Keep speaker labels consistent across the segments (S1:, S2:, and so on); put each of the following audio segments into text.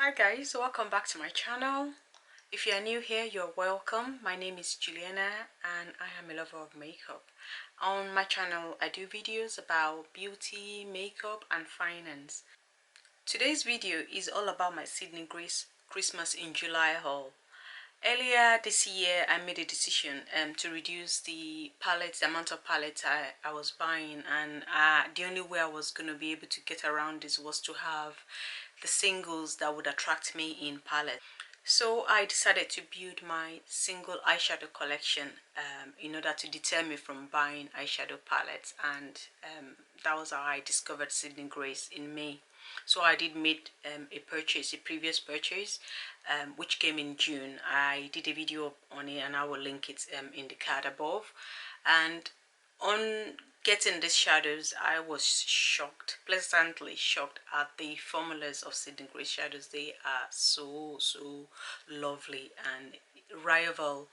S1: Hi guys, welcome back to my channel. If you are new here, you're welcome. My name is Juliana and I am a lover of makeup. On my channel, I do videos about beauty, makeup and finance. Today's video is all about my Sydney Grace Christmas in July haul. Earlier this year, I made a decision to reduce the amount of palettes I was buying, and the only way I was going to be able to get around this was to have the singles that would attract me in palette. So I decided to build my single eyeshadow collection in order to deter me from buying eyeshadow palettes, and that was how I discovered Sydney Grace in May. So I did make a previous purchase, which came in June. I did a video on it and I will link it in the card above. And on getting these shadows, I was shocked, pleasantly shocked at the formulas of Sydney Grace shadows. They are so lovely and rival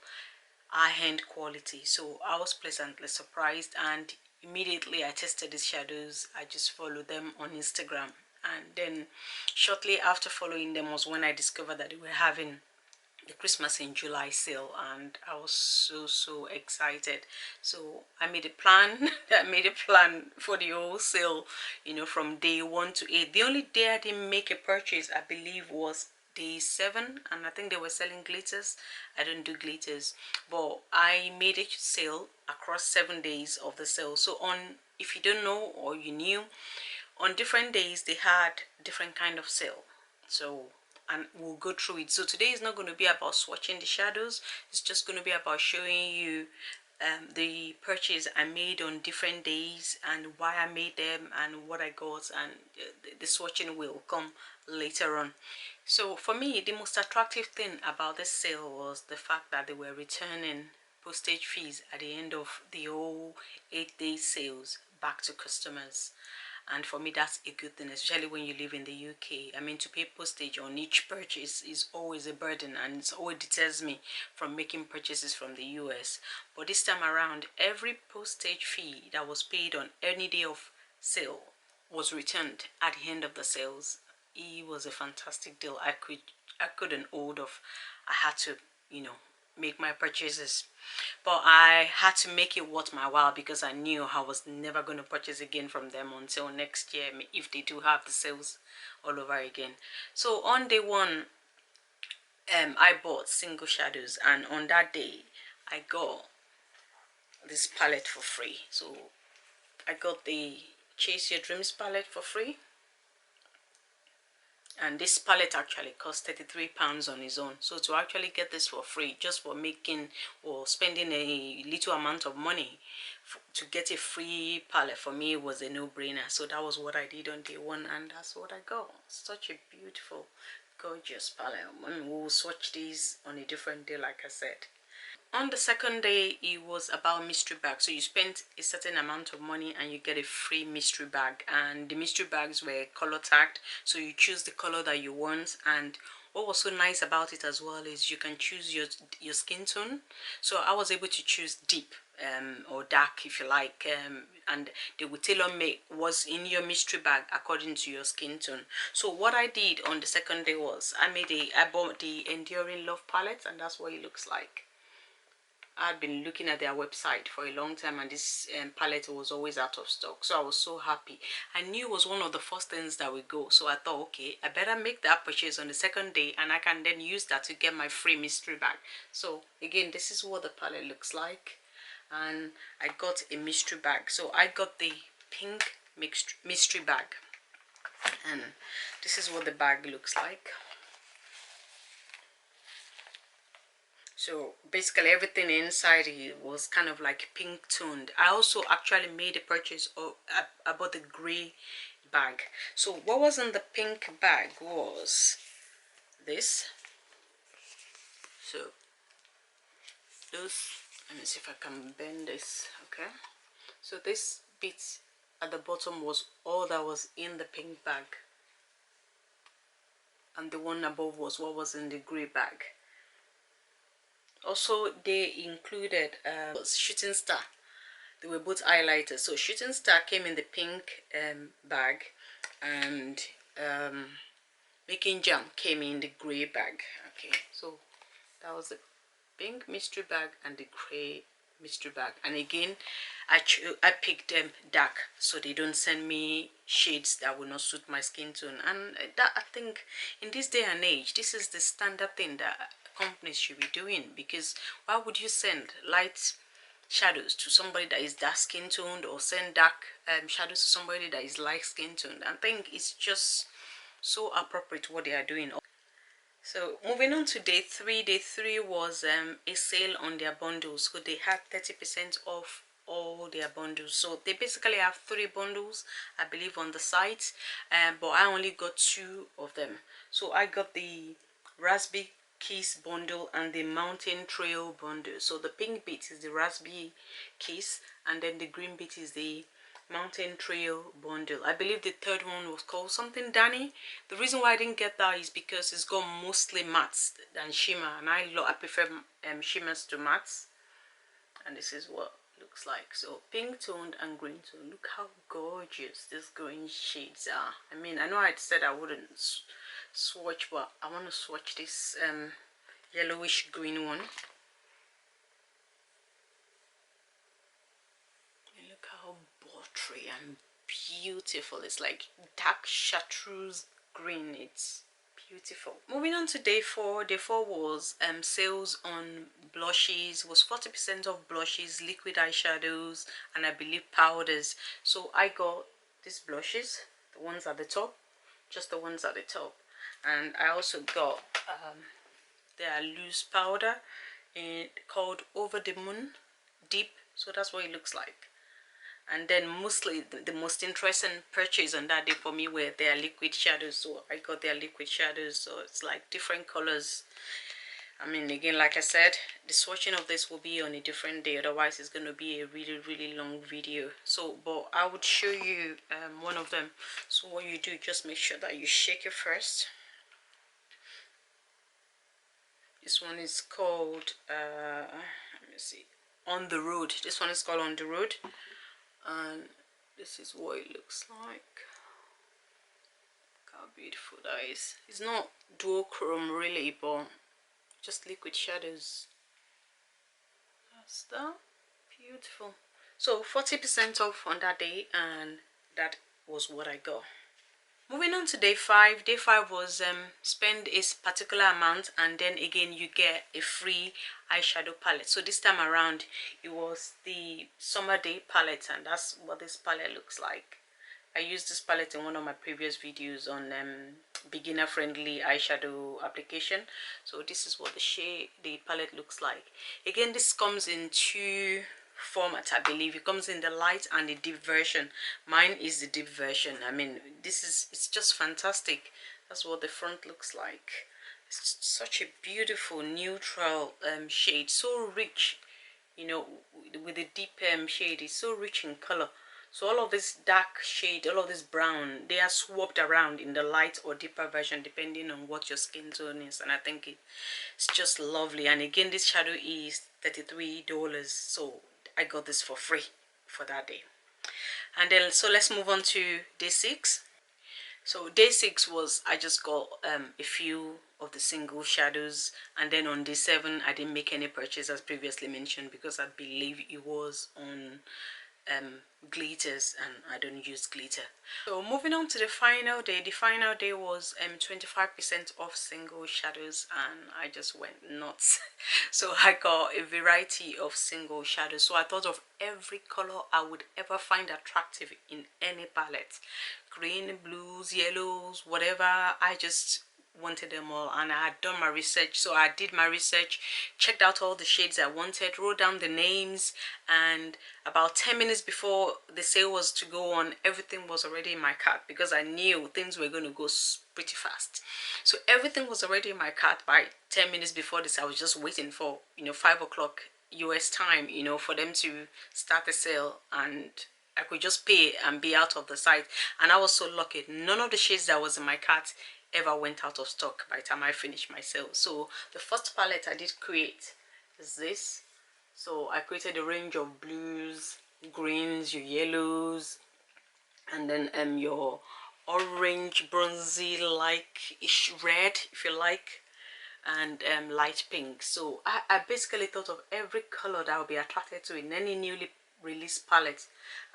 S1: high-end quality. So I was pleasantly surprised, and immediately I tested these shadows. I just followed them on Instagram, and then shortly after following them was when I discovered that they were having the Christmas in July sale, and I was so excited. So I made a plan. I made a plan for the whole sale, from day 1 to 8. The only day I didn't make a purchase, I believe, was day 7, and I think they were selling glitters. I don't do glitters, but I made a sale across 7 days of the sale. So if you don't know or you knew, on different days they had different kind of sale. So, and we'll go through it. So today is not going to be about swatching the shadows. It's just going to be about showing you the purchase I made on different days and why I made them and what I got, and the swatching will come later on. So for me, the most attractive thing about this sale was the fact that they were returning postage fees at the end of the whole 8-day sales back to customers. And for me, that's a good thing, especially when you live in the UK. I mean, to pay postage on each purchase is always a burden, and it always deters me from making purchases from the US. But this time around, every postage fee that was paid on any day of sale was returned at the end of the sales. It was a fantastic deal. I couldn't hold off. I had to, make my purchases, but I had to make it worth my while because I knew I was never going to purchase again from them until next year, if they do have the sales all over again. So on day 1, I bought single shadows, and on that day I got this palette for free. So I got the Chase Your Dreams palette for free, and this palette actually cost £33 on its own. So to actually get this for free, just for making or spending a little amount of money to get a free palette, for me was a no-brainer. So that was what I did on day 1, and that's what I got. Such a beautiful, gorgeous palette. I mean, we'll swatch these on a different day, like I said. On the second day, it was about mystery bag. So you spend a certain amount of money and you get a free mystery bag, and the mystery bags were color tagged, so you choose the color that you want. And what was so nice about it as well is you can choose your skin tone. So I was able to choose deep or dark, if you like, and they will tailor make what's in your mystery bag according to your skin tone. So what I did on the second day was I bought the Enduring Love palette, and that's what it looks like. I'd been looking at their website for a long time, and this palette was always out of stock. So I was so happy. I knew it was one of the first things that would go. So I thought, okay, I better make that purchase on the second day, and I can then use that to get my free mystery bag. So again, this is what the palette looks like. And I got a mystery bag. So I got the pink mystery bag. And this is what the bag looks like. So basically everything inside it was kind of like pink toned. I also actually made a purchase of about the gray bag. So what was in the pink bag was this. So let me see if I can bend this. Okay, so this bit at the bottom was all that was in the pink bag, and the one above was what was in the gray bag. Also, they included Shooting Star. They were both highlighters. So Shooting Star came in the pink bag, and making jam came in the gray bag. Okay, so that was the pink mystery bag and the gray mystery bag. And again, I picked them dark so they don't send me shades that will not suit my skin tone. And that, I think in this day and age, this is the standard thing that companies should be doing, because why would you send light shadows to somebody that is dark skin toned, or send dark shadows to somebody that is light skin toned? I think it's just so appropriate what they are doing. So moving on to day 3. Day 3 was a sale on their bundles. So they had 30% off all their bundles. So they basically have 3 bundles, I believe, on the site, but I only got 2 of them. So I got the Raspberry Kiss bundle and the Mountain Trail bundle. So the pink bit is the Raspberry Kiss, and then the green bit is the Mountain Trail bundle. I believe the third one was called something Danny. The reason why I didn't get that is because it's got mostly mattes than shimmer, and I prefer shimmers to mattes. And this is what it looks like. So pink toned and green toned. Look how gorgeous these green shades are. I mean, I know I said I wouldn't swatch, but I want to swatch this yellowish green one. Look how buttery and beautiful. It's like dark chartreuse green. It's beautiful. Moving on to day 4. Day 4 was sales on blushes. Was 40% off blushes, liquid eyeshadows, and I believe powders. So I got these blushes, the ones at the top, just the ones at the top, and I also got their loose powder called Over the Moon Deep. So that's what it looks like. And then mostly the most interesting purchase on that day for me were their liquid shadows. So I got their liquid shadows, so it's like different colors. I mean, again, like I said, the swatching of this will be on a different day, otherwise it's going to be a really long video. So but I would show you one of them. So what you do, just make sure that you shake it first. This one is called let me see, On the Road. This one is called On the Road, and this is what it looks like. Look how beautiful that is. It's not duochrome really, but just liquid shadows. That's that. Beautiful. So 40% off on that day, and that was what I got. Moving on to day 5. Day 5 was spend a particular amount and then again you get a free eyeshadow palette. So this time around it was the Summer Day palette, and that's what this palette looks like. I used this palette in one of my previous videos on beginner friendly eyeshadow application. So this is what the palette looks like. Again, this comes in 2 format. I believe it comes in the light and the deep version. Mine is the deep version. I mean, it's just fantastic. That's what the front looks like. It's such a beautiful neutral shade, so rich, you know, with the deep shade. It's so rich in color. So all of this dark shade, all of this brown, they are swapped around in the light or deeper version depending on what your skin tone is, and I think it's just lovely. And again, this shadow is $33, so I got this for free for that day. And then so let's move on to day 6. So day 6 was I just got a few of the single shadows, and then on day 7 I didn't make any purchase as previously mentioned because I believe it was on glitters and I don't use glitter. So moving on to the final day. The final day was 25% off single shadows, and I just went nuts. So I got a variety of single shadows. So I thought of every color I would ever find attractive in any palette. Green, blues, yellows, whatever. I just wanted them all, and I had done my research. So I did my research, checked out all the shades I wanted, wrote down the names, and about 10 minutes before the sale was to go on, everything was already in my cart because I knew things were going to go pretty fast. So everything was already in my cart by 10 minutes before this. I was just waiting for 5 o'clock US time, for them to start the sale, and I could just pay and be out of the site. And I was so lucky. None of the shades that was in my cart ever went out of stock by the time I finished my sale. So the first palette I did create is this. So I created a range of blues, greens, your yellows, and then your orange, bronzy, like ish red, if you like, and light pink. So I basically thought of every color that I would be attracted to in any newly released palette,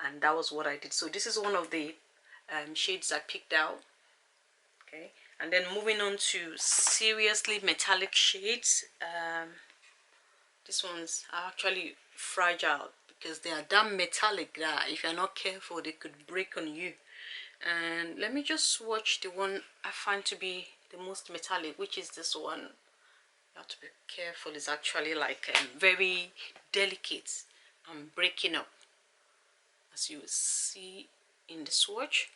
S1: and that was what I did. So this is one of the shades I picked out. Okay, and then moving on to seriously metallic shades. These ones are actually fragile because they are damn metallic that if you're not careful they could break on you. And let me just swatch the one I find to be the most metallic, which is this one. You have to be careful. It's actually like very delicate and breaking up, as you will see in the swatch.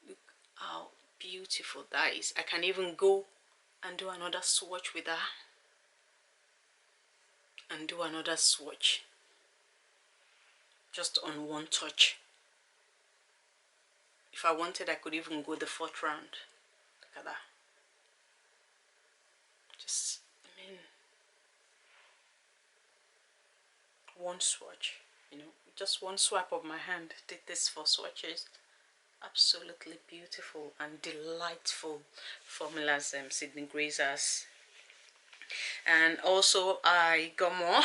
S1: Look how beautiful that is. I can even go and do another swatch with that, and do another swatch just on one touch. If I wanted, I could even go the 4th round. Look at that. Just, I mean, one swatch, you know, just one swipe of my hand did this 4 swatches. Absolutely beautiful and delightful formulas Sydney Grace has. And also I got more.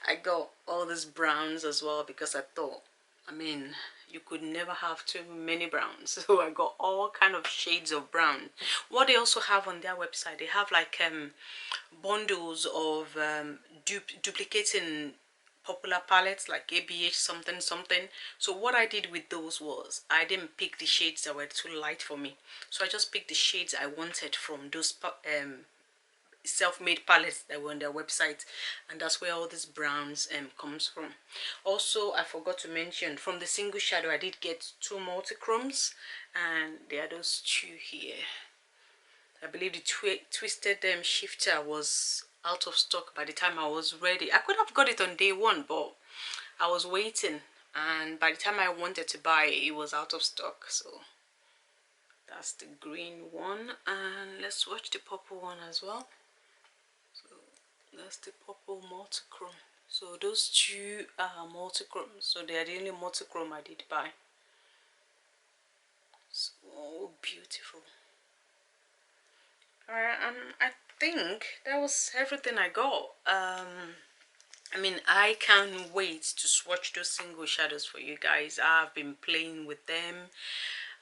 S1: I got all these browns as well because I thought, I mean, you could never have too many browns. So I got all kind of shades of brown. What they also have on their website, they have like bundles of duplicating popular palettes like ABH something something. So what I did with those was I didn't pick the shades that were too light for me, so I just picked the shades I wanted from those self-made palettes that were on their website, and that's where all these browns comes from. Also, I forgot to mention, from the single shadow I did get 2 multi-chromes, and there are those 2 here. I believe the twisted shifter was out of stock by the time I was ready. I could have got it on day 1, but I was waiting, and by the time I wanted to buy it, it was out of stock. So that's the green one, and let's watch the purple one as well. So that's the purple multichrome. So those 2 are multichrome, so they are the only multichrome I did buy. So beautiful. Alright, I think that was everything I got. I mean, I can't wait to swatch those single shadows for you guys. I've been playing with them.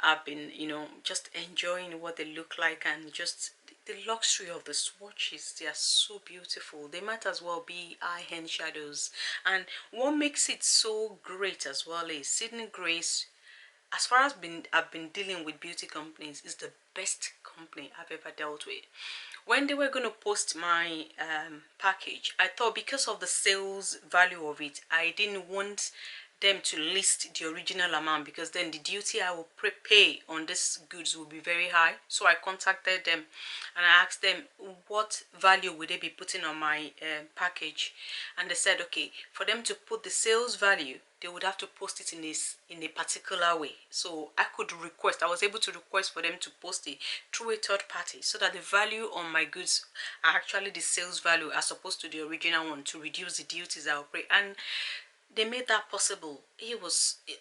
S1: I've been, you know, just enjoying what they look like, and just the luxury of the swatches. They are so beautiful. They might as well be eye-hand shadows. And what makes it so great as well is Sydney Grace, as far as I've been dealing with beauty companies, is the best company I've ever dealt with. When they were going to post my package, I thought because of the sales value of it, I didn't want them to list the original amount, because then the duty I will pay on this goods will be very high. So I contacted them and I asked them what value would they be putting on my package, and they said okay, for them to put the sales value, they would have to post it in a particular way. So I was able to request for them to post it through a third party, so that the value on my goods are actually the sales value as opposed to the original one, to reduce the duties I will pay. And they made that possible.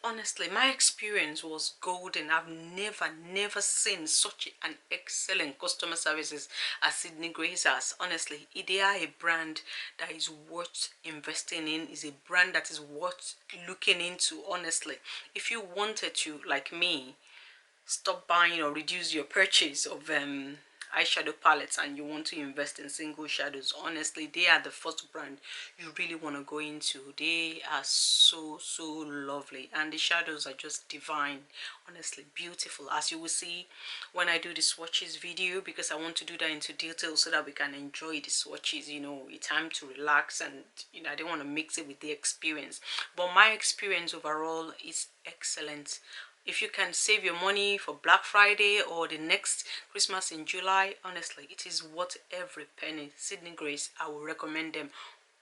S1: Honestly, my experience was golden. I've never seen such an excellent customer services as Sydney Grace has. Honestly, they are a brand that is worth investing in, is a brand that is worth looking into. Honestly, if you wanted to, like me, stop buying or reduce your purchase of eyeshadow palettes, and you want to invest in single shadows, honestly, they are the first brand you really want to go into. They are so lovely, and the shadows are just divine. Honestly, beautiful, as you will see when I do the swatches video, because I want to do that into detail so that we can enjoy the swatches. You know, it's time to relax, and you know, I don't want to mix it with the experience, but my experience overall is excellent. If you can save your money for Black Friday or the next Christmas in July, honestly, it is worth every penny. Sydney Grace, I will recommend them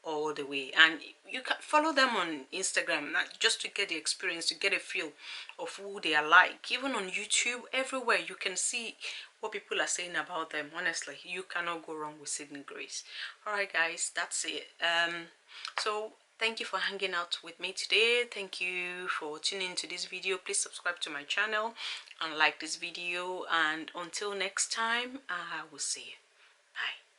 S1: all the way. And you can follow them on Instagram, not just to get the experience, to get a feel of who they are like. Even on YouTube, everywhere you can see what people are saying about them. Honestly, you cannot go wrong with Sydney Grace. All right, guys, that's it. So Thank you for hanging out with me today. Thank you for tuning into this video. Please subscribe to my channel and like this video, and until next time, I will see you. Bye.